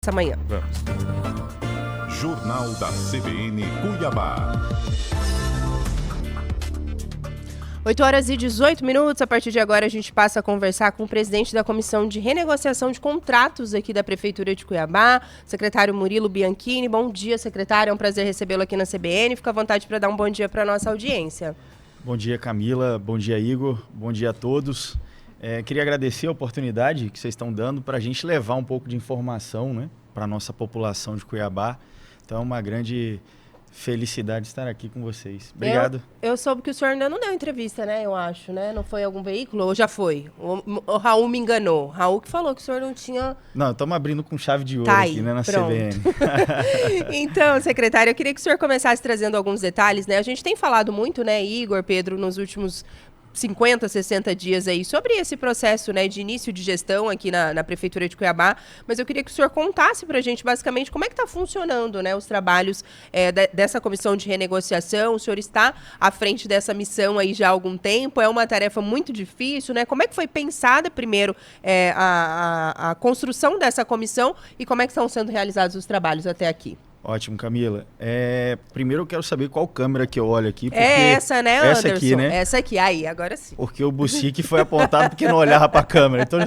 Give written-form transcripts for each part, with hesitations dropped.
essa manhã. Vamos. Jornal da CBN Cuiabá. 8h18. A partir de agora a gente passa a conversar com o presidente da Comissão de Renegociação de Contratos aqui da Prefeitura de Cuiabá, secretário Murilo Bianchini. Bom dia, secretário. É um prazer recebê-lo aqui na CBN. Fica à vontade para dar um bom dia para a nossa audiência. Bom dia, Camila. Bom dia, Igor. Bom dia a todos. Queria agradecer a oportunidade que vocês estão dando para a gente levar um pouco de informação, né, para a nossa população de Cuiabá. Então é uma grande felicidade estar aqui com vocês. Obrigado. Eu soube que o senhor ainda não deu entrevista, né? Eu acho, né? Não foi algum veículo? Ou já foi? O Raul me enganou. Raul que falou que o senhor não tinha... Não, estamos abrindo com chave de ouro tá aqui, aí, né, na pronto. CBN. Então, secretário, eu queria que o senhor começasse trazendo alguns detalhes, né? A gente tem falado muito, né, Igor, Pedro, nos últimos 50, 60 dias aí sobre esse processo, né, de início de gestão aqui na Prefeitura de Cuiabá, mas eu queria que o senhor contasse pra gente basicamente como é que está funcionando, né, os trabalhos dessa comissão de renegociação. O senhor está à frente dessa missão aí já há algum tempo, é uma tarefa muito difícil, né? Como é que foi pensada primeiro a construção dessa comissão e como é que estão sendo realizados os trabalhos até aqui? Ótimo, Camila. Primeiro eu quero saber qual câmera que eu olho aqui. Porque essa, né, Anderson? Essa aqui, né? Essa aqui, aí, agora sim. Porque o Bucique foi apontado porque não olhava para a câmera. Então,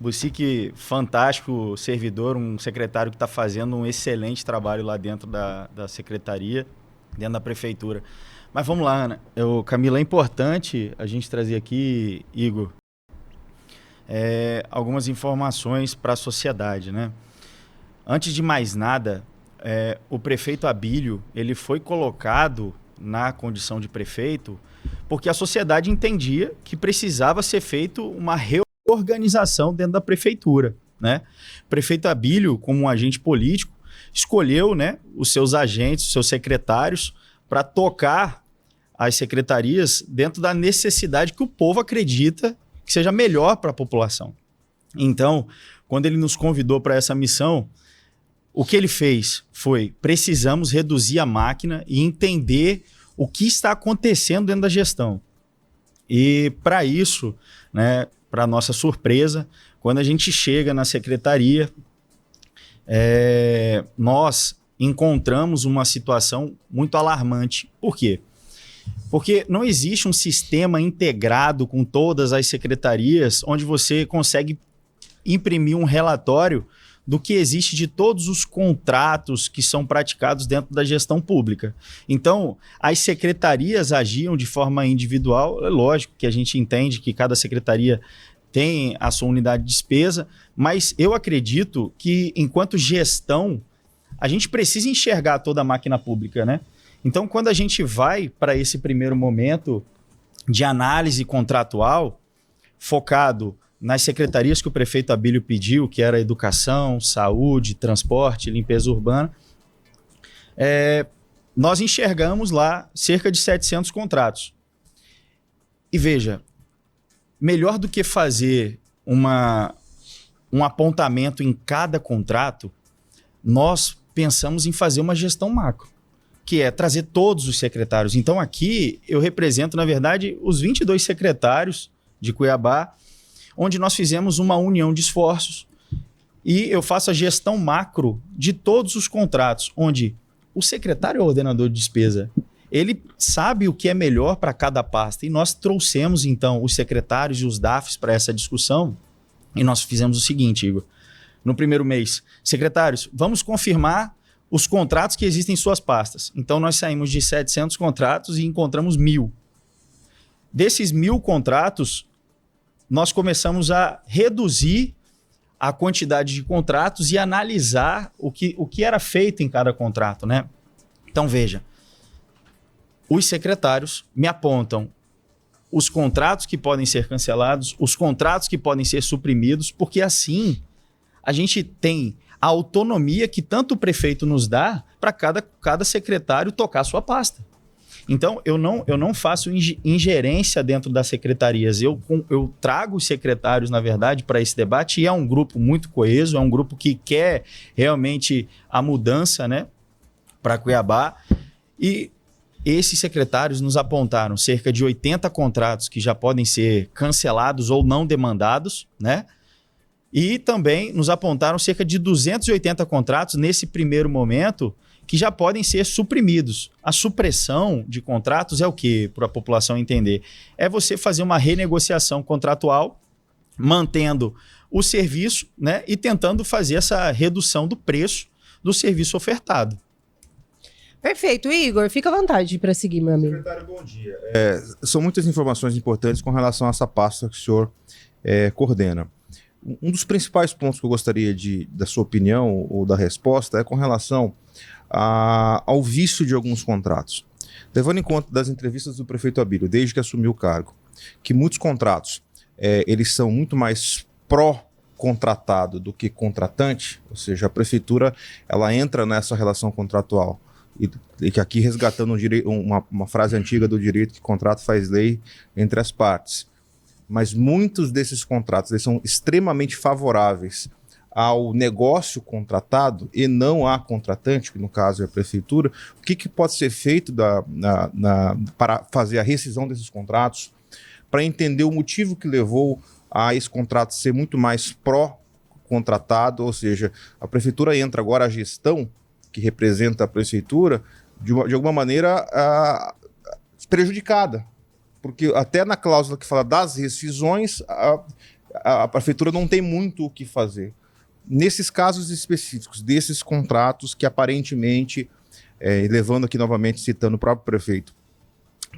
Bucique, fantástico servidor, um secretário que está fazendo um excelente trabalho lá dentro da secretaria, dentro da prefeitura. Mas vamos lá, Ana. Camila, é importante a gente trazer aqui, Igor, algumas informações para a sociedade, né? Antes de mais nada, o prefeito Abílio ele foi colocado na condição de prefeito porque a sociedade entendia que precisava ser feita uma reorganização dentro da prefeitura, né? O prefeito Abílio, como um agente político, escolheu, né, os seus agentes, os seus secretários, para tocar as secretarias dentro da necessidade que o povo acredita que seja melhor para a população. Então, quando ele nos convidou para essa missão, o que ele fez foi, precisamos reduzir a máquina e entender o que está acontecendo dentro da gestão. E para isso, né, para nossa surpresa, quando a gente chega na secretaria, nós encontramos uma situação muito alarmante. Por quê? Porque não existe um sistema integrado com todas as secretarias onde você consegue imprimir um relatório do que existe de todos os contratos que são praticados dentro da gestão pública. Então, as secretarias agiam de forma individual. É lógico que a gente entende que cada secretaria tem a sua unidade de despesa, mas eu acredito que, enquanto gestão, a gente precisa enxergar toda a máquina pública, né? Então, quando a gente vai para esse primeiro momento de análise contratual, focado nas secretarias que o prefeito Abílio pediu, que era educação, saúde, transporte, limpeza urbana, nós enxergamos lá cerca de 700 contratos. E veja, melhor do que fazer um apontamento em cada contrato, nós pensamos em fazer uma gestão macro, que é trazer todos os secretários. Então aqui eu represento, na verdade, os 22 secretários de Cuiabá, onde nós fizemos uma união de esforços e eu faço a gestão macro de todos os contratos, onde o secretário é o ordenador de despesa. Ele sabe o que é melhor para cada pasta. E nós trouxemos, então, os secretários e os DAFs para essa discussão e nós fizemos o seguinte, Igor. No primeiro mês, secretários, vamos confirmar os contratos que existem em suas pastas. Então, nós saímos de 700 contratos e encontramos 1.000. Desses 1.000 contratos, nós começamos a reduzir a quantidade de contratos e analisar o que era feito em cada contrato, né? Então, veja, os secretários me apontam os contratos que podem ser cancelados, os contratos que podem ser suprimidos, porque assim a gente tem a autonomia que tanto o prefeito nos dá para cada secretário tocar a sua pasta. Então, eu não faço ingerência dentro das secretarias. Eu trago os secretários, na verdade, para esse debate, e é um grupo muito coeso, é um grupo que quer realmente a mudança, né, para Cuiabá. E esses secretários nos apontaram cerca de 80 contratos que já podem ser cancelados ou não demandados, né? E também nos apontaram cerca de 280 contratos nesse primeiro momento que já podem ser suprimidos. A supressão de contratos é o quê? Para a população entender. É você fazer uma renegociação contratual, mantendo o serviço, né, e tentando fazer essa redução do preço do serviço ofertado. Perfeito. Igor, fica à vontade para seguir, meu amigo. Secretário, bom dia. São muitas informações importantes com relação a essa pasta que o senhor coordena. Um dos principais pontos que eu gostaria da sua opinião ou da resposta é com relação ao vício de alguns contratos. Levando em conta das entrevistas do prefeito Abílio, desde que assumiu o cargo, que muitos contratos eles são muito mais pró-contratado do que contratante, ou seja, a prefeitura ela entra nessa relação contratual. E que aqui resgatando uma frase antiga do direito que contrato faz lei entre as partes. Mas muitos desses contratos eles são extremamente favoráveis ao negócio contratado e não à contratante, que no caso é a prefeitura. O que pode ser feito para fazer a rescisão desses contratos, para entender o motivo que levou a esse contrato ser muito mais pró-contratado, ou seja, a prefeitura entra agora, a gestão que representa a prefeitura, de alguma maneira prejudicada. Porque até na cláusula que fala das rescisões, a prefeitura não tem muito o que fazer. Nesses casos específicos, desses contratos que aparentemente, levando aqui novamente, citando o próprio prefeito,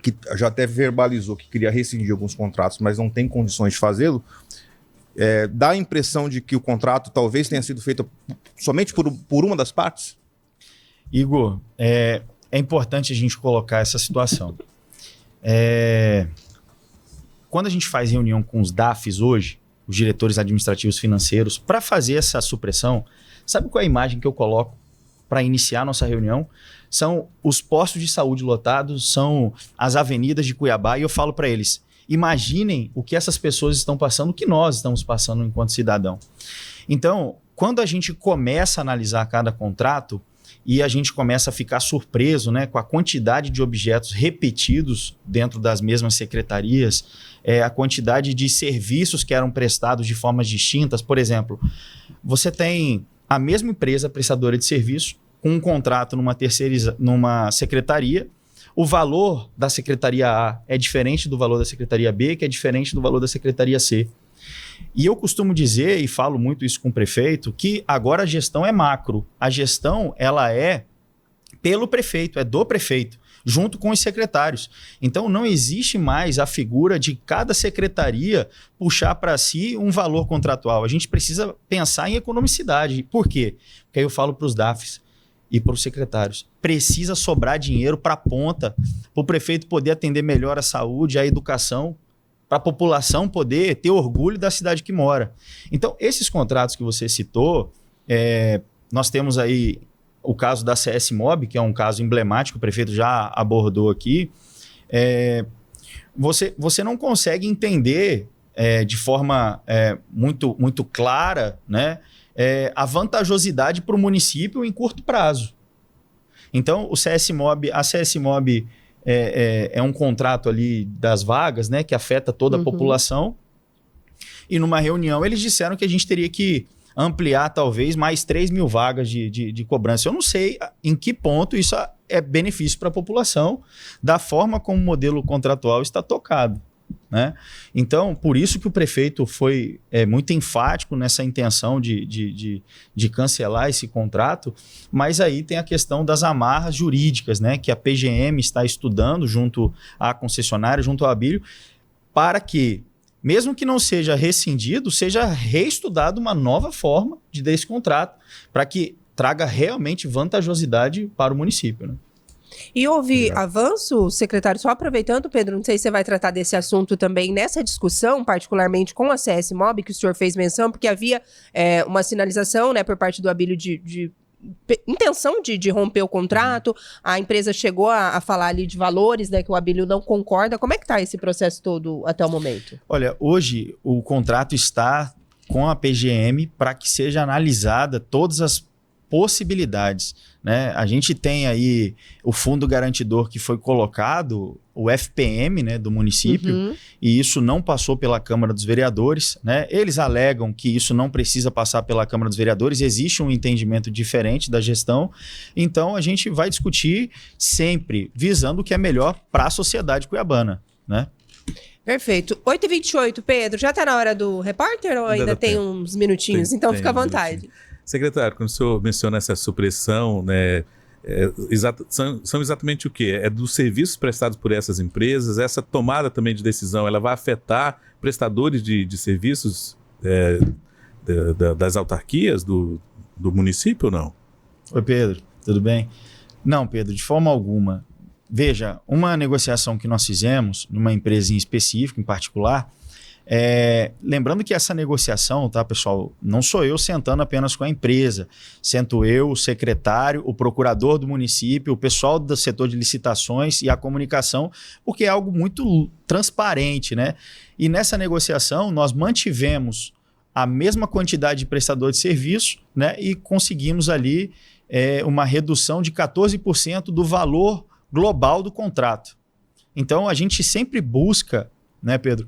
que já até verbalizou que queria rescindir alguns contratos, mas não tem condições de fazê-lo, dá a impressão de que o contrato talvez tenha sido feito somente por uma das partes? Igor, é importante a gente colocar essa situação. Quando a gente faz reunião com os DAFs hoje, os diretores administrativos financeiros, para fazer essa supressão, sabe qual é a imagem que eu coloco para iniciar a nossa reunião? São os postos de saúde lotados, são as avenidas de Cuiabá, e eu falo para eles, imaginem o que essas pessoas estão passando, o que nós estamos passando enquanto cidadão. Então, quando a gente começa a analisar cada contrato, e a gente começa a ficar surpreso, né, com a quantidade de objetos repetidos dentro das mesmas secretarias, a quantidade de serviços que eram prestados de formas distintas. Por exemplo, você tem a mesma empresa prestadora de serviço com um contrato numa secretaria, o valor da secretaria A é diferente do valor da secretaria B, que é diferente do valor da secretaria C. E eu costumo dizer, e falo muito isso com o prefeito, que agora a gestão é macro. A gestão, ela é pelo prefeito, é do prefeito, junto com os secretários. Então, não existe mais a figura de cada secretaria puxar para si um valor contratual. A gente precisa pensar em economicidade. Por quê? Porque aí eu falo para os DAFs e para os secretários. Precisa sobrar dinheiro para a ponta, para o prefeito poder atender melhor a saúde, a educação, para a população poder ter orgulho da cidade que mora. Então, esses contratos que você citou, nós temos aí o caso da CS Mob, que é um caso emblemático, o prefeito já abordou aqui. Você não consegue entender de forma muito, muito clara, né, a vantajosidade para o município em curto prazo. Então, a CS Mob é um contrato ali das vagas, né, que afeta toda a população. E numa reunião eles disseram que a gente teria que ampliar talvez mais 3.000 vagas de cobrança. Eu não sei em que ponto isso é benefício para a população, da forma como o modelo contratual está tocado, né? Então, por isso que o prefeito foi muito enfático nessa intenção de cancelar esse contrato, mas aí tem a questão das amarras jurídicas, né, que a PGM está estudando junto à concessionária, junto ao Abílio, para que, mesmo que não seja rescindido, seja reestudado uma nova forma de dar esse contrato, para que traga realmente vantajosidade para o município, né? E houve avanço, secretário? Só aproveitando, Pedro, não sei se você vai tratar desse assunto também nessa discussão, particularmente com a CS Mob, que o senhor fez menção, porque havia uma sinalização, né, por parte do Abílio de intenção de romper o contrato, a empresa chegou a falar ali de valores, né, que o Abílio não concorda. Como é que está esse processo todo até o momento? Olha, hoje o contrato está com a PGM para que seja analisada todas as possibilidades, né? A gente tem aí o fundo garantidor que foi colocado, o FPM, né, do município, e isso não passou pela Câmara dos Vereadores, né? Eles alegam que isso não precisa passar pela Câmara dos Vereadores, existe um entendimento diferente da gestão, então a gente vai discutir sempre visando o que é melhor para a sociedade cuiabana, né? Perfeito. 8h28, Pedro, já está na hora do repórter ou ainda tem uns minutinhos? Então fica à vontade. Secretário, quando o senhor menciona essa supressão, né, são exatamente o quê? É dos serviços prestados por essas empresas, essa tomada também de decisão, ela vai afetar prestadores de serviços das autarquias do município ou não? Oi, Pedro, tudo bem? Não, Pedro, de forma alguma. Veja, uma negociação que nós fizemos numa empresa em específico, em particular, lembrando que essa negociação, tá, pessoal, não sou eu sentando apenas com a empresa, sento eu, o secretário, o procurador do município, o pessoal do setor de licitações e a comunicação, porque é algo muito transparente, né? E nessa negociação nós mantivemos a mesma quantidade de prestador de serviço, né? E conseguimos ali uma redução de 14% do valor global do contrato. Então a gente sempre busca, né, Pedro,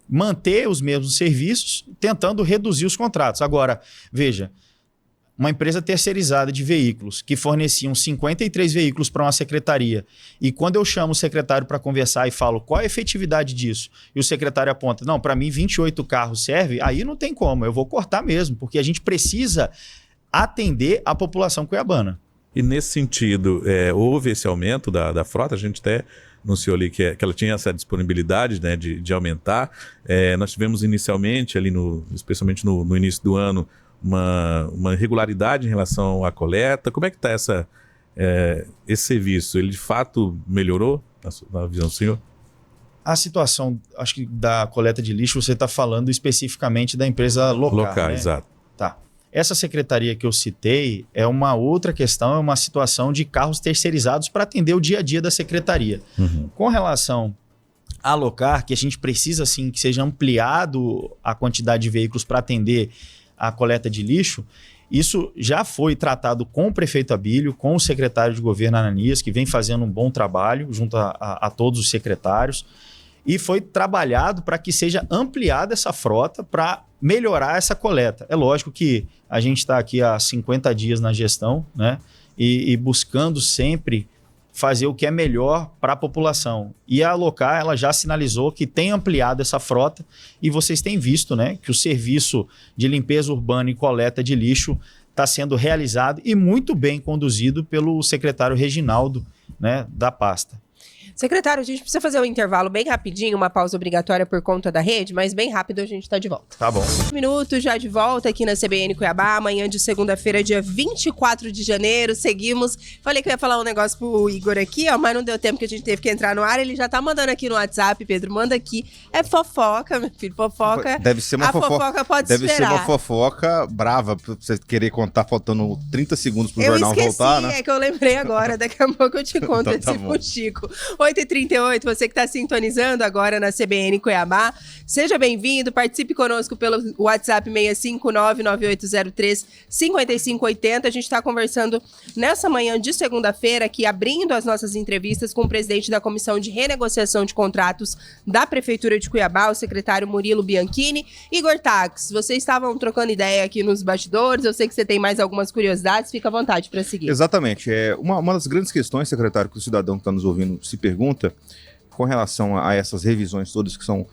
manter os mesmos serviços, tentando reduzir os contratos. Agora, veja, uma empresa terceirizada de veículos que forneciam 53 veículos para uma secretaria, e quando eu chamo o secretário para conversar e falo qual a efetividade disso, e o secretário aponta, não, para mim 28 carros serve, aí não tem como, eu vou cortar mesmo, porque a gente precisa atender a população cuiabana. E nesse sentido, houve esse aumento da frota, a gente até anunciou ali que ela tinha essa disponibilidade, né, de aumentar. Nós tivemos inicialmente, ali especialmente no início do ano, uma irregularidade em relação à coleta. Como é que está esse serviço? Ele de fato melhorou na visão do senhor? A situação, acho que da coleta de lixo, você está falando especificamente da empresa local, né? Exato. Tá. Essa secretaria que eu citei é uma outra questão, é uma situação de carros terceirizados para atender o dia a dia da secretaria. Com relação a Locar, que a gente precisa sim que seja ampliado a quantidade de veículos para atender a coleta de lixo, isso já foi tratado com o prefeito Abílio, com o secretário de governo Ananias, que vem fazendo um bom trabalho junto a todos os secretários, e foi trabalhado para que seja ampliada essa frota para melhorar essa coleta. É lógico que a gente está aqui há 50 dias na gestão, né? E buscando sempre fazer o que é melhor para a população. E a Locar, ela já sinalizou que tem ampliado essa frota, e vocês têm visto, né, que o serviço de limpeza urbana e coleta de lixo está sendo realizado e muito bem conduzido pelo secretário Reginaldo, né, da pasta. Secretário, a gente precisa fazer um intervalo bem rapidinho, uma pausa obrigatória por conta da rede, mas bem rápido a gente está de volta. Tá bom. Minutos já de volta aqui na CBN Cuiabá, amanhã de segunda-feira, dia 24 de janeiro, seguimos. Falei que eu ia falar um negócio pro Igor aqui, ó, mas não deu tempo que a gente teve que entrar no ar, ele já tá mandando aqui no WhatsApp, Pedro, manda aqui. É fofoca, meu filho, fofoca. Deve ser uma fofoca pode deve esperar. ser uma fofoca brava, pra você querer contar faltando 30 segundos pro jornal voltar, né? É que eu lembrei agora, daqui a pouco eu te conto Então, tá esse bom. fuxico. 8h38, você que está sintonizando agora na CBN Cuiabá, seja bem-vindo, participe conosco pelo WhatsApp 65998035580. A gente está conversando nessa manhã de segunda-feira aqui, abrindo as nossas entrevistas com o presidente da Comissão de Renegociação de Contratos da Prefeitura de Cuiabá, o secretário Murilo Bianchini. Igor Tax, vocês estavam trocando ideia aqui nos bastidores, eu sei que você tem mais algumas curiosidades, fica à vontade para seguir. Exatamente. Uma das grandes questões, secretário, que o cidadão que está nos ouvindo se pergunta, com relação a essas revisões todas que são,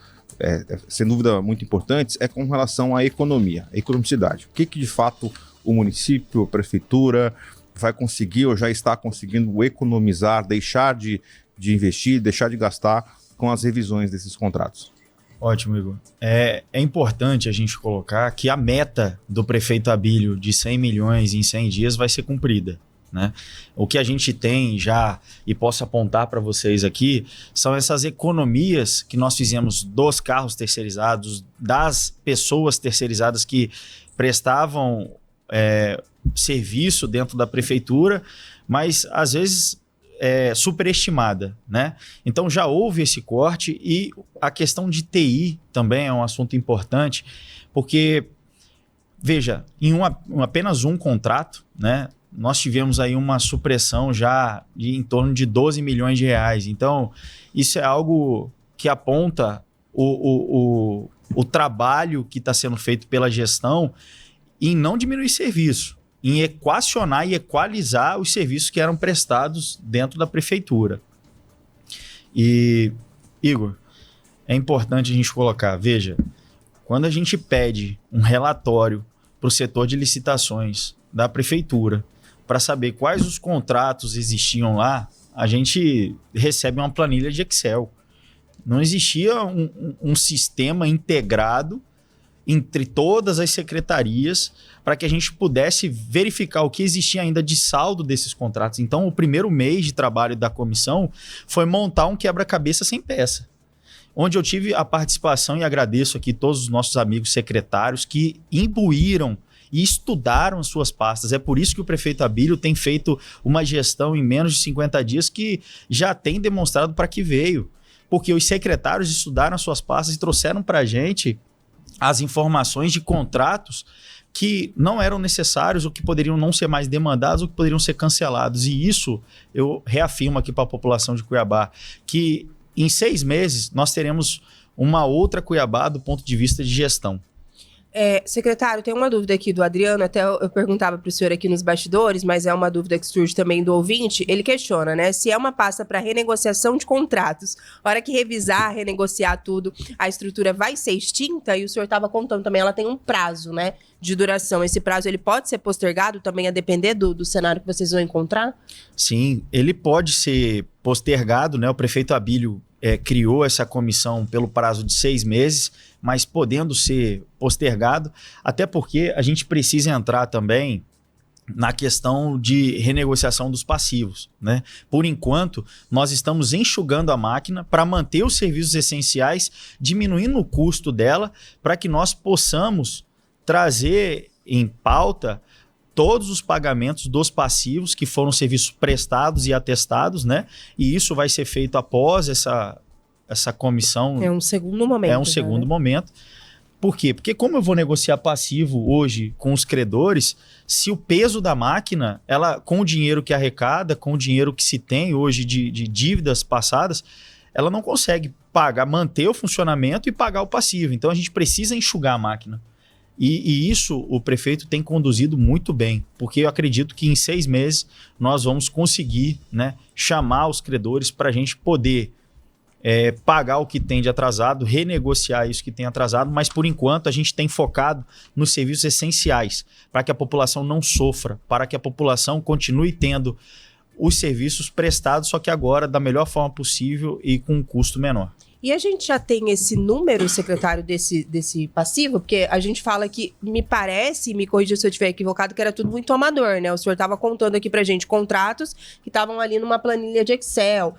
sem dúvida, muito importantes, é com relação à economia, a economicidade. O que de fato o município, a prefeitura vai conseguir ou já está conseguindo economizar, deixar de investir, deixar de gastar com as revisões desses contratos? Ótimo, Igor. É importante a gente colocar que a meta do prefeito Abílio de 100 milhões em 100 dias vai ser cumprida, né? O que a gente tem já, e posso apontar para vocês aqui, são essas economias que nós fizemos dos carros terceirizados, das pessoas terceirizadas que prestavam serviço dentro da prefeitura, mas às vezes superestimada, né? Então já houve esse corte, e a questão de TI também é um assunto importante, porque Veja, em apenas um contrato, né, nós tivemos aí uma supressão já em torno de 12 milhões de reais. Então, isso é algo que aponta o trabalho que está sendo feito pela gestão em não diminuir serviço, em equacionar e equalizar os serviços que eram prestados dentro da prefeitura. E, Igor, é importante a gente colocar, veja, quando a gente pede um relatório para o setor de licitações da prefeitura para saber quais os contratos existiam lá, a gente recebe uma planilha de Excel. Não existia um sistema integrado entre todas as secretarias para que a gente pudesse verificar o que existia ainda de saldo desses contratos. Então, o primeiro mês de trabalho da comissão foi montar um quebra-cabeça sem peça, onde eu tive a participação, e agradeço aqui todos os nossos amigos secretários que imbuíram e estudaram as suas pastas. É por isso que o prefeito Abílio tem feito uma gestão em menos de 50 dias que já tem demonstrado para que veio. Porque os secretários estudaram as suas pastas e trouxeram para a gente as informações de contratos que não eram necessários, ou que poderiam não ser mais demandados, ou que poderiam ser cancelados. E isso eu reafirmo aqui para a população de Cuiabá, que em 6 meses nós teremos uma outra Cuiabá do ponto de vista de gestão. Secretário, tem uma dúvida aqui do Adriano, até eu perguntava para o senhor aqui nos bastidores, mas é uma dúvida que surge também do ouvinte. Ele questiona, né, se é uma pasta para renegociação de contratos. A hora que revisar, renegociar tudo, a estrutura vai ser extinta? E o senhor estava contando também, ela tem um prazo, né, de duração. Esse prazo ele pode ser postergado também a depender do cenário que vocês vão encontrar? Sim, ele pode ser postergado, né? O prefeito Abílio criou essa comissão pelo prazo de 6 meses, mas podendo ser postergado, até porque a gente precisa entrar também na questão de renegociação dos passivos, né? Por enquanto, nós estamos enxugando a máquina para manter os serviços essenciais, diminuindo o custo dela, para que nós possamos trazer em pauta todos os pagamentos dos passivos que foram serviços prestados e atestados, né? E isso vai ser feito após essa comissão. É um segundo momento. É um segundo momento. Por quê? Porque como eu vou negociar passivo hoje com os credores, se o peso da máquina, ela com o dinheiro que arrecada, com o dinheiro que se tem hoje de dívidas passadas, ela não consegue pagar, manter o funcionamento e pagar o passivo. Então a gente precisa enxugar a máquina. E isso o prefeito tem conduzido muito bem, porque eu acredito que em 6 meses nós vamos conseguir, né, chamar os credores para a gente poder pagar o que tem de atrasado, renegociar isso que tem atrasado, mas por enquanto a gente tem focado nos serviços essenciais, para que a população não sofra, para que a população continue tendo os serviços prestados, só que agora da melhor forma possível e com um custo menor. E a gente já tem esse número, secretário, desse passivo? Porque a gente fala que, me parece, me corrija se eu estiver equivocado, que era tudo muito amador, né? O senhor estava contando aqui pra gente contratos que estavam ali numa planilha de Excel.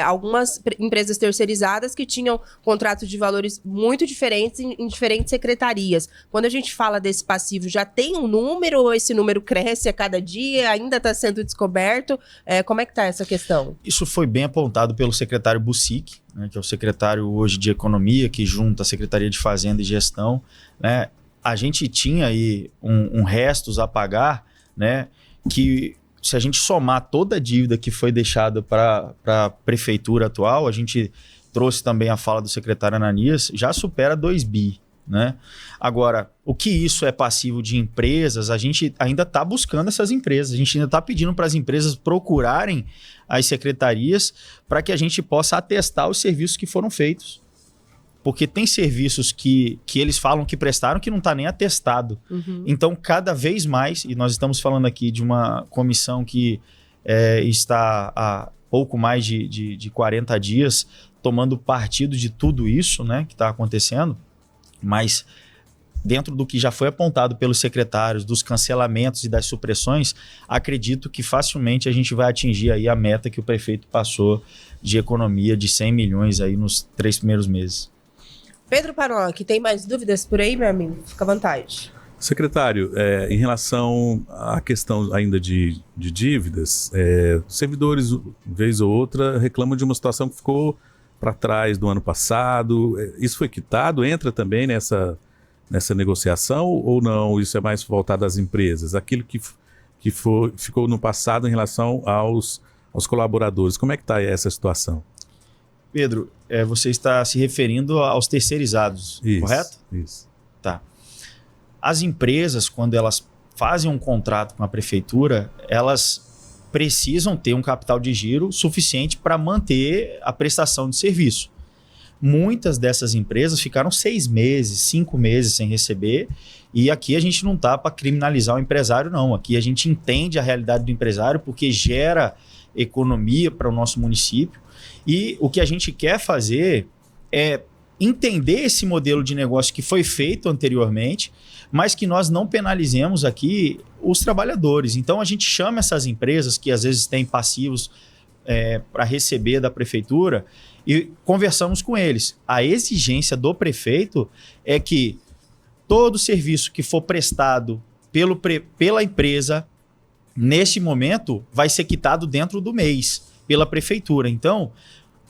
Algumas empresas terceirizadas que tinham contratos de valores muito diferentes em diferentes secretarias. Quando a gente fala desse passivo, já tem um número ou esse número cresce a cada dia? Ainda está sendo descoberto? Como é que está essa questão? Isso foi bem apontado pelo secretário Bussic, né, que é o secretário hoje de Economia, que junta a Secretaria de Fazenda e Gestão, né? A gente tinha aí um restos a pagar, né, que se a gente somar toda a dívida que foi deixada para a prefeitura atual, a gente trouxe também a fala do secretário Ananias, já supera 2 bi. Né? Agora, o que isso é passivo de empresas, a gente ainda está buscando essas empresas, a gente ainda está pedindo para as empresas procurarem as secretarias para que a gente possa atestar os serviços que foram feitos. Porque tem serviços que eles falam que prestaram que não está nem atestado. Uhum. Então, cada vez mais, e nós estamos falando aqui de uma comissão que está há pouco mais de 40 dias tomando partido de tudo isso, né, que está acontecendo, mas dentro do que já foi apontado pelos secretários, dos cancelamentos e das supressões, acredito que facilmente a gente vai atingir aí a meta que o prefeito passou de economia de 100 milhões aí nos 3 primeiros meses. Pedro Panocchi, tem mais dúvidas por aí, meu amigo? Fica à vontade. Secretário, em relação à questão ainda de dívidas, servidores, vez ou outra, reclamam de uma situação que ficou para trás do ano passado. Isso foi quitado? Entra também nessa negociação ou não? Isso é mais voltado às empresas? Aquilo que ficou no passado em relação aos colaboradores. Como é que está essa situação? Pedro, você está se referindo aos terceirizados, correto? Isso. Tá. As empresas, quando elas fazem um contrato com a prefeitura, elas precisam ter um capital de giro suficiente para manter a prestação de serviço. Muitas dessas empresas ficaram 6 meses, 5 meses sem receber, e aqui a gente não está para criminalizar o empresário, não. Aqui a gente entende a realidade do empresário porque gera economia para o nosso município, e o que a gente quer fazer é entender esse modelo de negócio que foi feito anteriormente, mas que nós não penalizemos aqui os trabalhadores. Então a gente chama essas empresas que às vezes têm passivos para receber da prefeitura e conversamos com eles. A exigência do prefeito é que todo serviço que for prestado pela empresa, neste momento, vai ser quitado dentro do mês pela prefeitura. Então,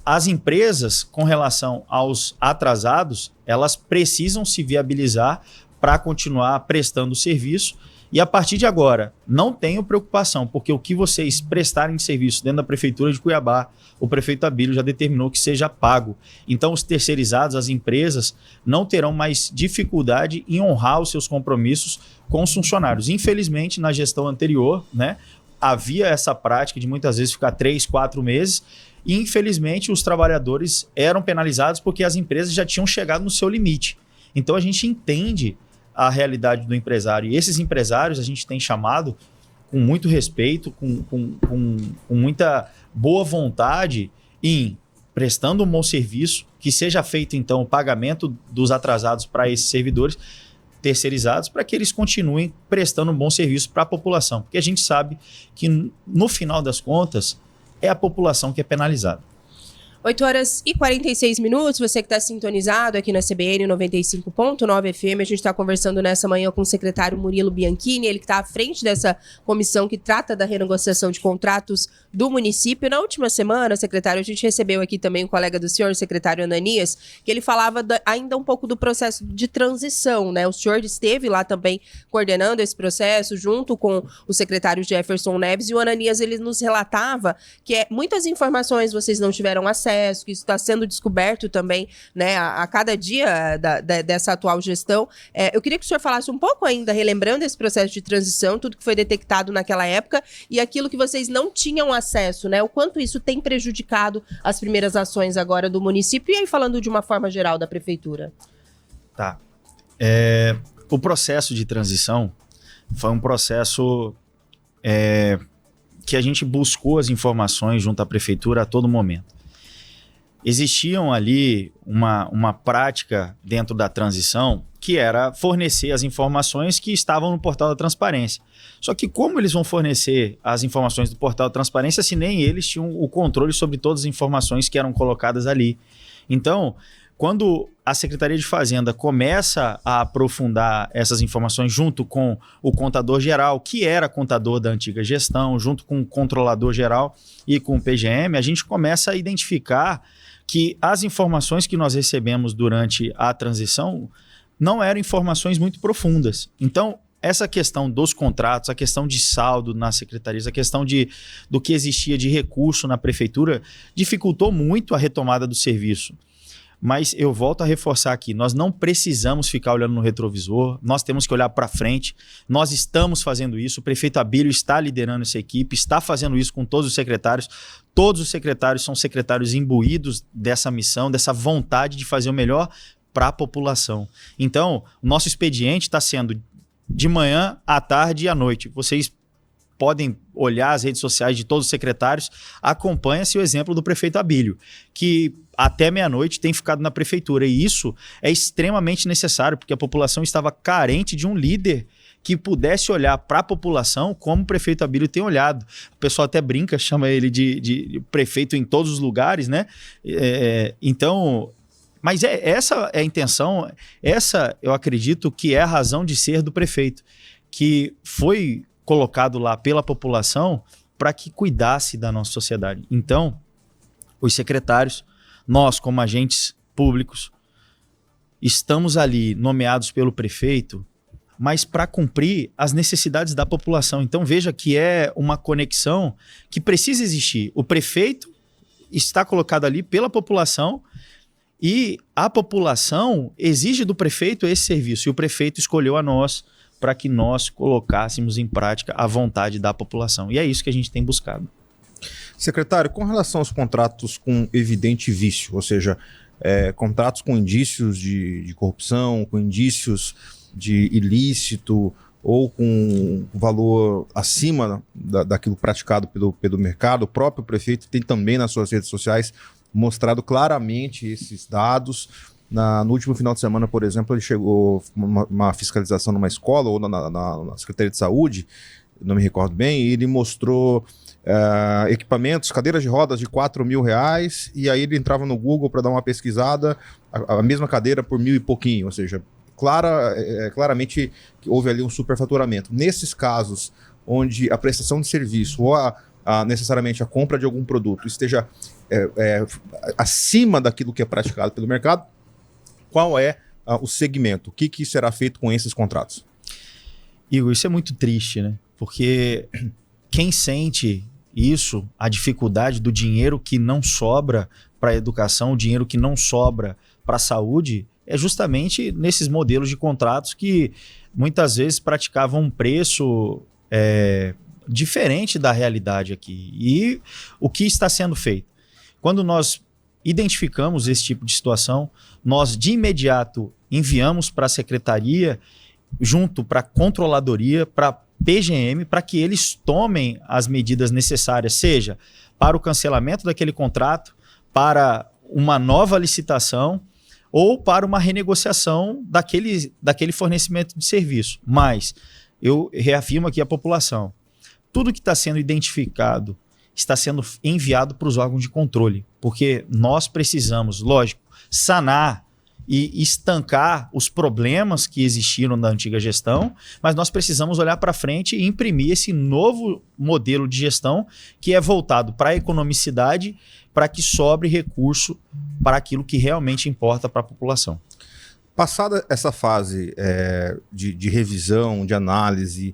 as empresas, com relação aos atrasados, elas precisam se viabilizar para continuar prestando o serviço. E a partir de agora, não tenham preocupação, porque o que vocês prestarem de serviço dentro da Prefeitura de Cuiabá, o prefeito Abílio já determinou que seja pago. Então, os terceirizados, as empresas, não terão mais dificuldade em honrar os seus compromissos com os funcionários. Infelizmente, na gestão anterior, né, havia essa prática de muitas vezes ficar 3, 4 meses, e infelizmente os trabalhadores eram penalizados porque as empresas já tinham chegado no seu limite. Então, a gente entende a realidade do empresário. E esses empresários a gente tem chamado com muito respeito, com muita boa vontade em prestando um bom serviço, que seja feito então o pagamento dos atrasados para esses servidores terceirizados, para que eles continuem prestando um bom serviço para a população. Porque a gente sabe que no final das contas é a população que é penalizada. 8h46, você que está sintonizado aqui na CBN 95.9 FM, a gente está conversando nessa manhã com o secretário Murilo Bianchini, ele que está à frente dessa comissão que trata da renegociação de contratos do município. Na última semana, secretário, a gente recebeu aqui também um colega do senhor, o secretário Ananias, que ele falava ainda um pouco do processo de transição, né? O senhor esteve lá também coordenando esse processo, junto com o secretário Jefferson Neves, e o Ananias, ele nos relatava que muitas informações vocês não tiveram acesso, que isso está sendo descoberto também, né, a cada dia dessa atual gestão. Eu queria que o senhor falasse um pouco ainda, relembrando esse processo de transição, tudo que foi detectado naquela época e aquilo que vocês não tinham acesso, né? O quanto isso tem prejudicado as primeiras ações agora do município e aí falando de uma forma geral da prefeitura. Tá. O processo de transição foi um processo que a gente buscou as informações junto à prefeitura a todo momento. Existiam ali uma prática dentro da transição que era fornecer as informações que estavam no portal da transparência. Só que como eles vão fornecer as informações do portal da transparência se nem eles tinham o controle sobre todas as informações que eram colocadas ali? Então, quando a Secretaria de Fazenda começa a aprofundar essas informações junto com o contador geral, que era contador da antiga gestão, junto com o controlador geral e com o PGM, a gente começa a identificar que as informações que nós recebemos durante a transição não eram informações muito profundas. Então, essa questão dos contratos, a questão de saldo nas secretarias, a questão do que existia de recurso na prefeitura, dificultou muito a retomada do serviço. Mas eu volto a reforçar aqui, nós não precisamos ficar olhando no retrovisor, nós temos que olhar para frente, nós estamos fazendo isso, o prefeito Abílio está liderando essa equipe, está fazendo isso com todos os secretários são secretários imbuídos dessa missão, dessa vontade de fazer o melhor para a população. Então, o nosso expediente está sendo de manhã, à tarde e à noite. Vocês podem olhar as redes sociais de todos os secretários, acompanha-se o exemplo do prefeito Abílio, que até meia-noite tem ficado na prefeitura, e isso é extremamente necessário, porque a população estava carente de um líder que pudesse olhar para a população como o prefeito Abílio tem olhado. O pessoal até brinca, chama ele de prefeito em todos os lugares, né? Então, mas essa é a intenção, essa eu acredito que é a razão de ser do prefeito, que foi colocado lá pela população para que cuidasse da nossa sociedade. Então, os secretários, nós como agentes públicos, estamos ali nomeados pelo prefeito, mas para cumprir as necessidades da população. Então veja que é uma conexão que precisa existir. O prefeito está colocado ali pela população e a população exige do prefeito esse serviço. E o prefeito escolheu a nós para que nós colocássemos em prática a vontade da população. E é isso que a gente tem buscado. Secretário, com relação aos contratos com evidente vício, ou seja, contratos com indícios de corrupção, com indícios de ilícito ou com valor acima daquilo praticado pelo mercado, o próprio prefeito tem também nas suas redes sociais mostrado claramente esses dados. No último final de semana, por exemplo, ele chegou uma fiscalização numa escola ou na Secretaria de Saúde, não me recordo bem, e ele mostrou equipamentos, cadeiras de rodas de R$4.000, e aí ele entrava no Google para dar uma pesquisada, a mesma cadeira por 1.000 e pouquinho, ou seja, claramente houve ali um superfaturamento. Nesses casos onde a prestação de serviço ou necessariamente a compra de algum produto esteja acima daquilo que é praticado pelo mercado, qual é o segmento? O que será feito com esses contratos? Igor, isso é muito triste, né? Porque quem sente isso, a dificuldade do dinheiro que não sobra para a educação, o dinheiro que não sobra para a saúde, é justamente nesses modelos de contratos que muitas vezes praticavam um preço diferente da realidade aqui. E o que está sendo feito? Quando nós identificamos esse tipo de situação, nós de imediato enviamos para a secretaria, junto para a controladoria, para a PGM, para que eles tomem as medidas necessárias, seja para o cancelamento daquele contrato, para uma nova licitação, ou para uma renegociação daquele fornecimento de serviço. Mas eu reafirmo aqui a população, tudo que está sendo identificado está sendo enviado para os órgãos de controle, porque nós precisamos, lógico, sanar e estancar os problemas que existiram na antiga gestão, mas nós precisamos olhar para frente e imprimir esse novo modelo de gestão que é voltado para a economicidade, para que sobre recurso para aquilo que realmente importa para a população. Passada essa fase de revisão, de análise,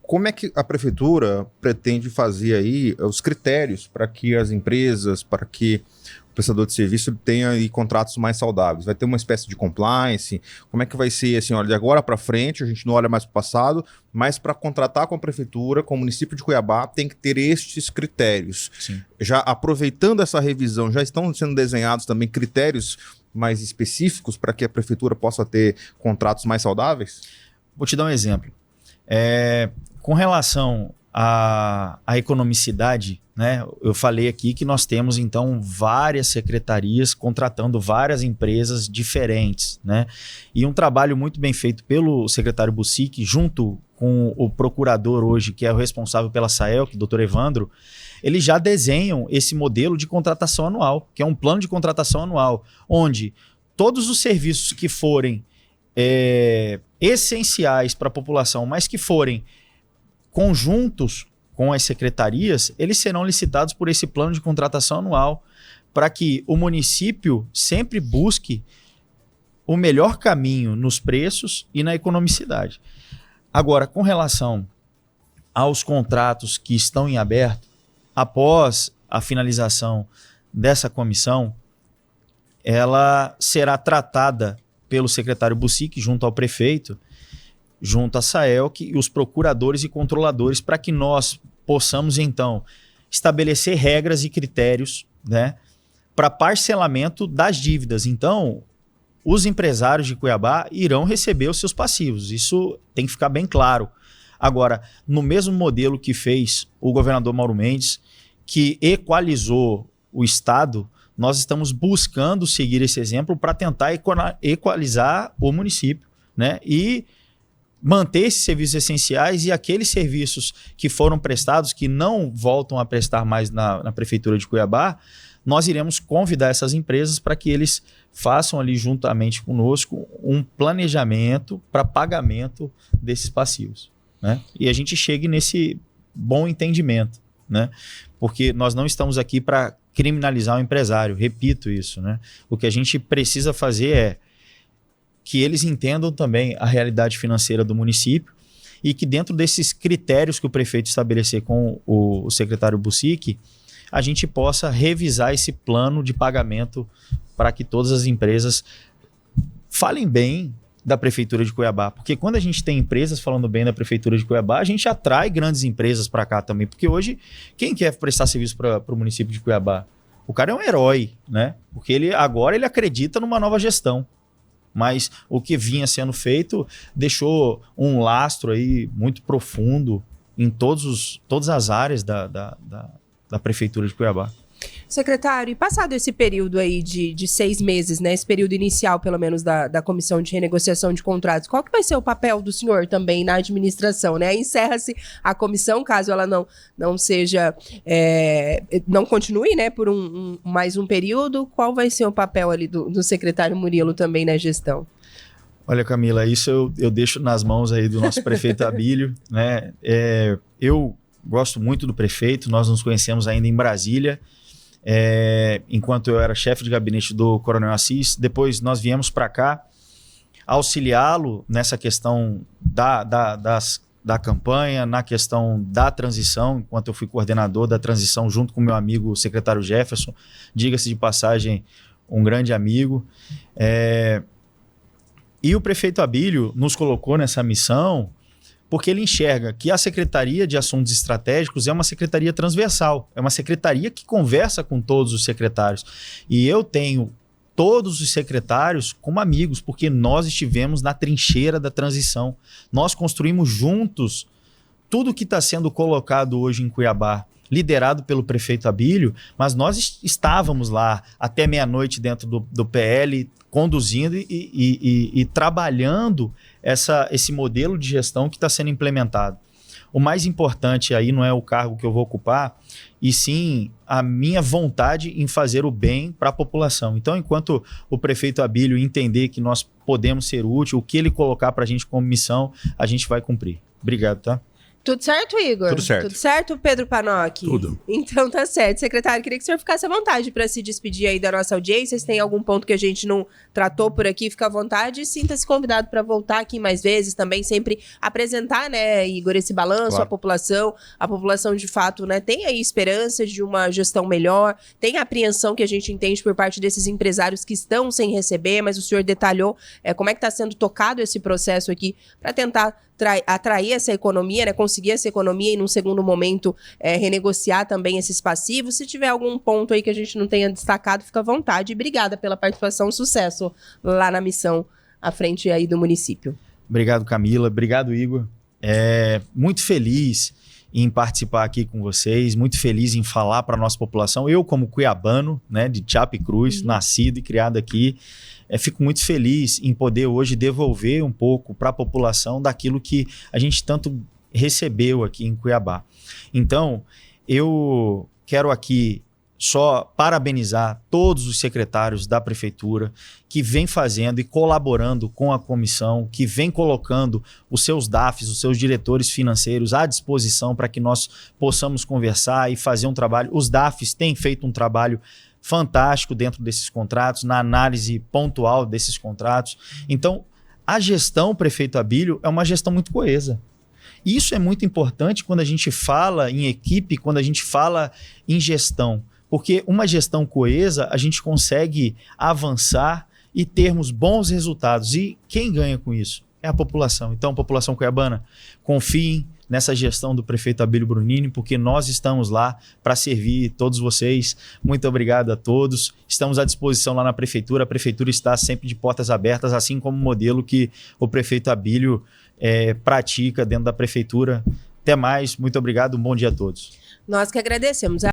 como é que a prefeitura pretende fazer aí os critérios para que as empresas, para que o prestador de serviço tenha aí contratos mais saudáveis? Vai ter uma espécie de compliance? Como é que vai ser assim, olha, de agora para frente, a gente não olha mais para o passado, mas para contratar com a prefeitura, com o município de Cuiabá, tem que ter estes critérios. Sim. Já aproveitando essa revisão, já estão sendo desenhados também critérios mais específicos para que a prefeitura possa ter contratos mais saudáveis? Vou te dar um exemplo. Com relação à economicidade, né, eu falei aqui que nós temos, então, várias secretarias contratando várias empresas diferentes, né? E um trabalho muito bem feito pelo secretário Bussic, junto com o procurador hoje, que é o responsável pela SAELC, o Dr. Evandro, eles já desenham esse modelo de contratação anual, que é um plano de contratação anual, onde todos os serviços que forem essenciais para a população, mas que forem conjuntos com as secretarias, eles serão licitados por esse plano de contratação anual, para que o município sempre busque o melhor caminho nos preços e na economicidade. Agora, com relação aos contratos que estão em aberto, após a finalização dessa comissão, ela será tratada pelo secretário Bussic junto ao prefeito, junto à SAELC e os procuradores e controladores, para que nós possamos, então, estabelecer regras e critérios, né, para parcelamento das dívidas. Então, os empresários de Cuiabá irão receber os seus passivos. Isso tem que ficar bem claro. Agora, no mesmo modelo que fez o governador Mauro Mendes, que equalizou o Estado, nós estamos buscando seguir esse exemplo para tentar equalizar o município, né, e manter esses serviços essenciais e aqueles serviços que foram prestados, que não voltam a prestar mais na Prefeitura de Cuiabá, nós iremos convidar essas empresas para que eles façam ali juntamente conosco um planejamento para pagamento desses passivos, né? E a gente chegue nesse bom entendimento, né? Porque nós não estamos aqui para criminalizar o empresário, repito isso, né? O que a gente precisa fazer é que eles entendam também a realidade financeira do município e que dentro desses critérios que o prefeito estabelecer com o secretário Bucic, a gente possa revisar esse plano de pagamento para que todas as empresas falem bem da Prefeitura de Cuiabá. Porque quando a gente tem empresas falando bem da Prefeitura de Cuiabá, a gente atrai grandes empresas para cá também. Porque hoje, quem quer prestar serviço para o município de Cuiabá? O cara é um herói, né? Porque agora ele acredita numa nova gestão. Mas o que vinha sendo feito deixou um lastro aí muito profundo em todas as áreas da Prefeitura de Cuiabá. Secretário, e passado esse período aí de 6 meses, né? Esse período inicial, pelo menos, da Comissão de Renegociação de Contratos, qual que vai ser o papel do senhor também na administração, né? Encerra-se a comissão, caso ela não seja, não continue, né? Por mais um período, qual vai ser o papel ali do secretário Murilo também na gestão? Olha, Camila, isso eu deixo nas mãos aí do nosso prefeito Abílio, né? Eu gosto muito do prefeito, nós nos conhecemos ainda em Brasília, enquanto eu era chefe de gabinete do Coronel Assis. Depois nós viemos para cá auxiliá-lo nessa questão da campanha, na questão da transição, enquanto eu fui coordenador da transição junto com meu amigo o secretário Jefferson, diga-se de passagem, um grande amigo. E o prefeito Abílio nos colocou nessa missão porque ele enxerga que a Secretaria de Assuntos Estratégicos é uma secretaria transversal, é uma secretaria que conversa com todos os secretários. E eu tenho todos os secretários como amigos, porque nós estivemos na trincheira da transição. Nós construímos juntos tudo que está sendo colocado hoje em Cuiabá, liderado pelo prefeito Abílio, mas nós estávamos lá até meia-noite dentro do PL, conduzindo e trabalhando esse modelo de gestão que está sendo implementado. O mais importante aí não é o cargo que eu vou ocupar, e sim a minha vontade em fazer o bem para a população. Então, enquanto o prefeito Abílio entender que nós podemos ser úteis, o que ele colocar para a gente como missão, a gente vai cumprir. Obrigado, tá? Tudo certo, Igor? Tudo certo. Tudo certo, Pedro Panoc? Tudo. Então tá certo. Secretário, queria que o senhor ficasse à vontade para se despedir aí da nossa audiência. Se tem algum ponto que a gente não tratou por aqui, fica à vontade e sinta-se convidado para voltar aqui mais vezes também, sempre apresentar, né, Igor, esse balanço, Claro. A população de fato, né, tem aí esperança de uma gestão melhor, tem a apreensão que a gente entende por parte desses empresários que estão sem receber, mas o senhor detalhou como é que está sendo tocado esse processo aqui para tentar atrair essa economia, né, conseguir essa economia e, num segundo momento, renegociar também esses passivos. Se tiver algum ponto aí que a gente não tenha destacado, fica à vontade. E obrigada pela participação, sucesso lá na missão à frente aí do município. Obrigado, Camila. Obrigado, Igor. Muito feliz em participar aqui com vocês, muito feliz em falar para a nossa população. Eu, como cuiabano, né, de Chapecruz, nascido e criado aqui, fico muito feliz em poder hoje devolver um pouco para a população daquilo que a gente tanto recebeu aqui em Cuiabá. Então, eu quero aqui só parabenizar todos os secretários da prefeitura que vem fazendo e colaborando com a comissão, que vem colocando os seus DAFs, os seus diretores financeiros à disposição para que nós possamos conversar e fazer um trabalho. Os DAFs têm feito um trabalho fantástico dentro desses contratos, na análise pontual desses contratos. Então, a gestão, prefeito Abílio, é uma gestão muito coesa. E isso é muito importante quando a gente fala em equipe, quando a gente fala em gestão. Porque uma gestão coesa, a gente consegue avançar e termos bons resultados. E quem ganha com isso? É a população. Então, população cuiabana, confiem nessa gestão do prefeito Abílio Brunini, porque nós estamos lá para servir todos vocês. Muito obrigado a todos. Estamos à disposição lá na prefeitura. A prefeitura está sempre de portas abertas, assim como o modelo que o prefeito Abílio pratica dentro da prefeitura. Até mais. Muito obrigado. Um bom dia a todos. Nós que agradecemos.